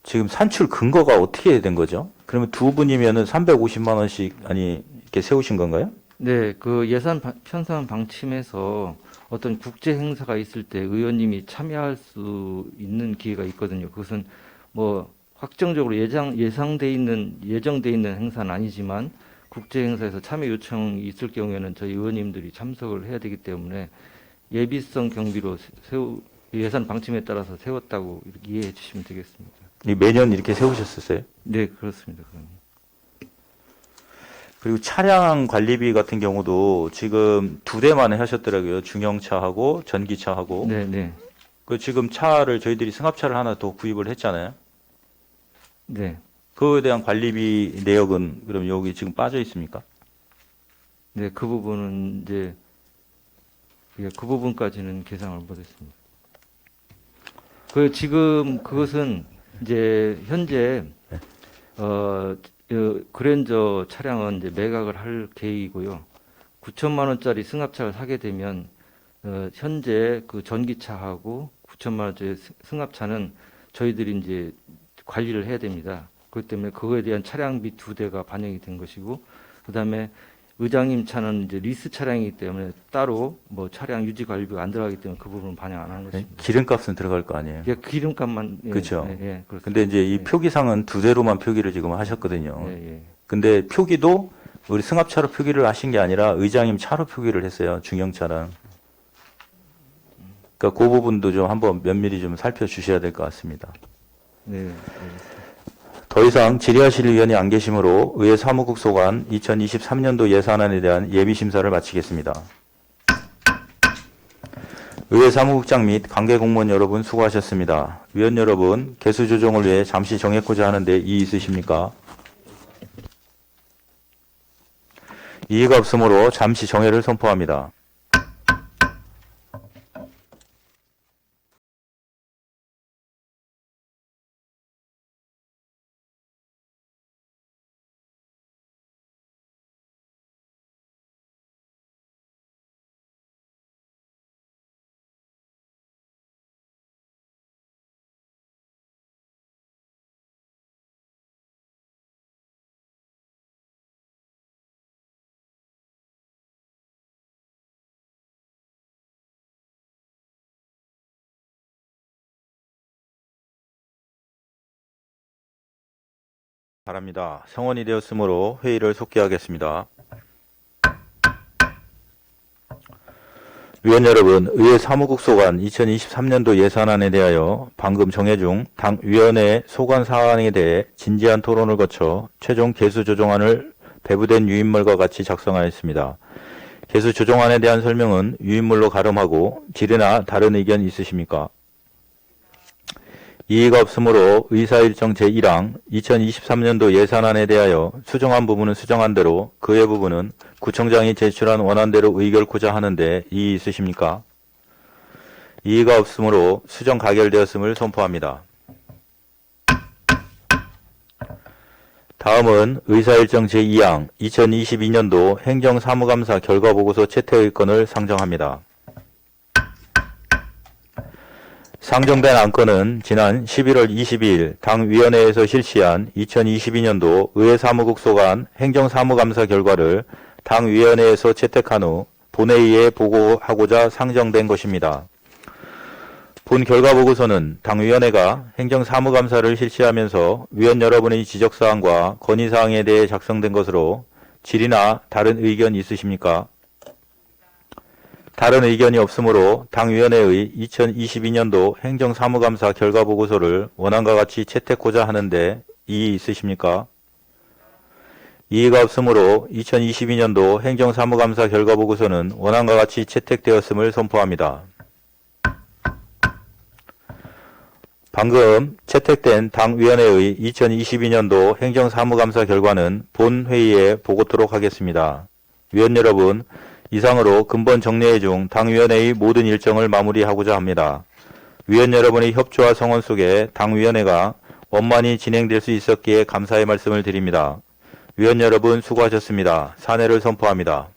지금 산출 근거가 어떻게 된 거죠? 그러면 두 분이면은 350만 원씩 이렇게 세우신 건가요? 네, 그 예산 편성 방침에서 어떤 국제 행사가 있을 때 의원님이 참여할 수 있는 기회가 있거든요. 그것은 뭐 확정적으로 예정돼 있는 행사는 아니지만 국제 행사에서 참여 요청이 있을 경우에는 저희 의원님들이 참석을 해야 되기 때문에 예비성 경비로 예산 방침에 따라서 세웠다고 이렇게 이해해 주시면 되겠습니다. 매년 이렇게 세우셨었어요? 네, 그렇습니다. 그럼. 그리고 차량 관리비 같은 경우도 지금 2대만 하셨더라고요. 중형차하고 전기차하고. 네, 네, 그 지금 차를 저희들이 승합차를 하나 더 구입을 했잖아요. 네, 그거에 대한 관리비 내역은 그럼 여기 지금 빠져 있습니까? 네, 그 부분은 이제 그 부분까지는 계상을 못했습니다. 지금 그것은 이제 현재 그랜저 차량은 이제 매각을 할 계획이고요. 9천만 원짜리 승합차를 사게 되면 현재 그 전기차하고 9천만 원짜리 승합차는 저희들이 이제 관리를 해야 됩니다. 그렇기 때문에 그거에 대한 차량비 2대가 반영이 된 것이고, 그다음에 의장님 차는 이제 리스 차량이기 때문에 따로 뭐 차량 유지 관리비가 안 들어가기 때문에 그 부분은 반영 안 한 것입니다. 기름값은 들어갈 거 아니에요. 예, 기름값만 그렇죠. 그렇습니다. 근데 이제 이 예. 표기상은 2대로만 표기를 지금 하셨거든요. 예, 예. 근데 표기도 우리 승합차로 표기를 하신 게 아니라 의장님 차로 표기를 했어요. 중형차랑. 그러니까 그 부분도 좀 한번 면밀히 좀 살펴주셔야 될 것 같습니다. 네, 알겠습니다. 더 이상 질의하실 의원이 안 계시므로 의회 사무국 소관 2023년도 예산안에 대한 예비심사를 마치겠습니다. 의회 사무국장 및 관계 공무원 여러분 수고하셨습니다. 위원 여러분, 개수 조정을 위해 잠시 정했고자 하는데 이의 있으십니까? 이의가 없으므로 잠시 정회를 선포합니다. 바랍니다. 성원이 되었으므로 회의를 속기하겠습니다. 위원 여러분, 의회 사무국 소관 2023년도 예산안에 대하여 방금 정해 중 당 위원회 소관 사안에 대해 진지한 토론을 거쳐 최종 개수 조정안을 배부된 유인물과 같이 작성하였습니다. 개수 조정안에 대한 설명은 유인물로 가름하고 질의나 다른 의견 있으십니까? 이의가 없으므로 의사일정 제1항 2023년도 예산안에 대하여 수정한 부분은 수정한 대로 그 외 부분은 구청장이 제출한 원안대로 의결코자 하는데 이의 있으십니까? 이의가 없으므로 수정 가결되었음을 선포합니다. 다음은 의사일정 제2항 2022년도 행정사무감사 결과보고서 채택의 건을 상정합니다. 상정된 안건은 지난 11월 22일 당위원회에서 실시한 2022년도 의회사무국 소관 행정사무감사 결과를 당위원회에서 채택한 후 본회의에 보고하고자 상정된 것입니다. 본 결과보고서는 당위원회가 행정사무감사를 실시하면서 위원 여러분의 지적사항과 건의사항에 대해 작성된 것으로 질의나 다른 의견 있으십니까? 다른 의견이 없으므로 당위원회의 2022년도 행정사무감사 결과보고서를 원안과 같이 채택고자 하는데 이의 있으십니까? 이의가 없으므로 2022년도 행정사무감사 결과보고서는 원안과 같이 채택되었음을 선포합니다. 방금 채택된 당위원회의 2022년도 행정사무감사 결과는 본회의에 보고토록 하겠습니다. 위원 여러분, 이상으로 근본 정례회 중 당위원회의 모든 일정을 마무리하고자 합니다. 위원 여러분의 협조와 성원 속에 당위원회가 원만히 진행될 수 있었기에 감사의 말씀을 드립니다. 위원 여러분 수고하셨습니다. 사내를 선포합니다.